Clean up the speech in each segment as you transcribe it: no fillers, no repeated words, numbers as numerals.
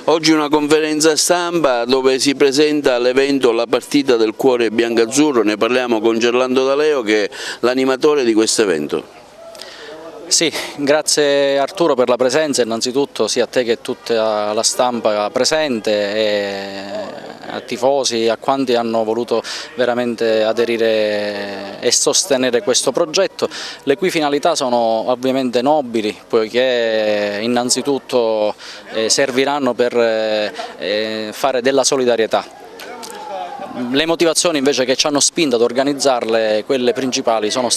Oggi una conferenza stampa dove si presenta all'evento la partita del cuore biancazzurro, ne parliamo con Gerlando D'Aleo che è l'animatore di questo evento. Sì, grazie Arturo per la presenza, innanzitutto sia a te che a tutta la stampa presente, e a tifosi, a quanti hanno voluto veramente aderire e sostenere questo progetto, le cui finalità sono ovviamente nobili, poiché innanzitutto serviranno per fare della solidarietà. Le motivazioni invece che ci hanno spinto ad organizzarle, quelle principali, sono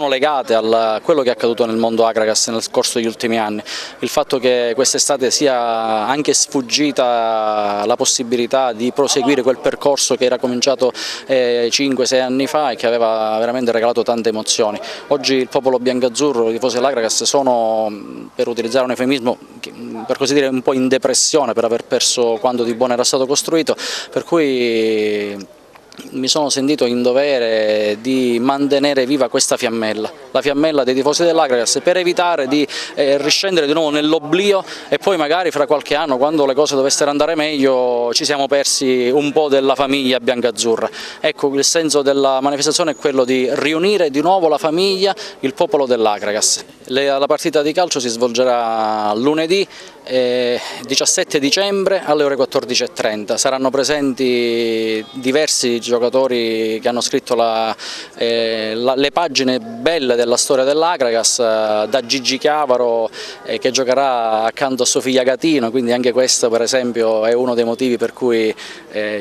legate a quello che è accaduto nel mondo Agragas nel corso degli ultimi anni. Il fatto che quest'estate sia anche sfuggita la possibilità di proseguire quel percorso che era cominciato 5-6 anni fa e che aveva veramente regalato tante emozioni. Oggi il popolo biancazzurro, i tifosi dell'Agragas, sono, per utilizzare un eufemismo, per così dire, un po' in depressione per aver perso quanto di buono era stato costruito, per cui mi sono sentito in dovere di mantenere viva questa fiammella, la fiammella dei tifosi dell'Agragas, per evitare di riscendere di nuovo nell'oblio e poi magari fra qualche anno, quando le cose dovessero andare meglio, ci siamo persi un po' della famiglia biancazzurra. Ecco, il senso della manifestazione è quello di riunire di nuovo la famiglia, il popolo dell'Agragas. La partita di calcio si svolgerà lunedì 17 dicembre alle ore 14:30, saranno presenti diversi giocatori che hanno scritto le pagine belle della storia dell'Agragas, da Gigi Chiavaro che giocherà accanto a sua figlia Gatino, quindi anche questo per esempio è uno dei motivi per cui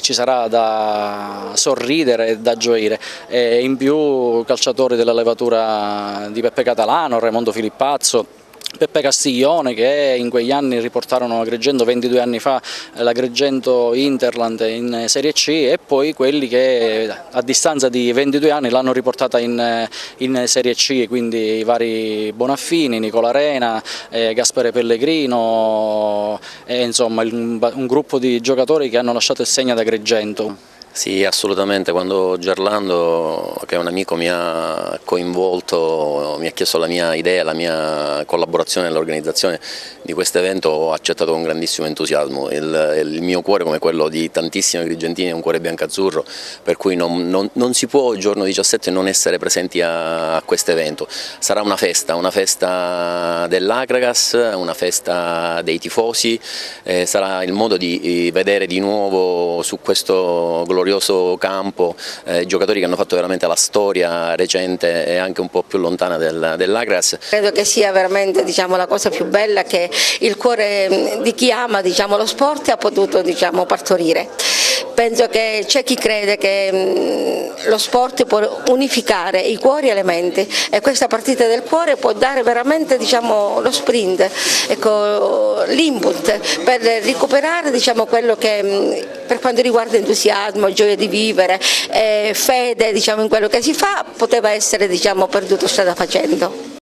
ci sarà da sorridere e da gioire, in più calciatori della levatura di Peppe Catalano, Raimondo Filippazzo, Peppe Castiglione, che in quegli anni riportarono Agrigento 22 anni fa l'Agrigento Interland in Serie C, e poi quelli che a distanza di 22 anni l'hanno riportata in Serie C, quindi i vari Bonaffini, Nicola Arena, Gaspare Pellegrino, insomma un gruppo di giocatori che hanno lasciato il segno ad Agrigento. Sì, assolutamente. Quando Gerlando, che è un amico, mi ha coinvolto, mi ha chiesto la mia idea, la mia collaborazione nell'organizzazione di questo evento, ho accettato con grandissimo entusiasmo. Il mio cuore, come quello di tantissimi agrigentini, è un cuore biancazzurro, per cui non si può il giorno 17 non essere presenti a questo evento. Sarà una festa dell'Agragas, una festa dei tifosi, sarà il modo di vedere di nuovo su questo glorioso campo giocatori che hanno fatto veramente la storia recente e anche un po' più lontana dell'Agragas. Credo che sia veramente, la cosa più bella che il cuore di chi ama, lo sport ha potuto, partorire. Penso che c'è chi crede che lo sport può unificare i cuori e le menti, e questa partita del cuore può dare veramente lo sprint, ecco, l'input per recuperare quello che per quanto riguarda entusiasmo, gioia di vivere, fede in quello che si fa, poteva essere perduto strada facendo.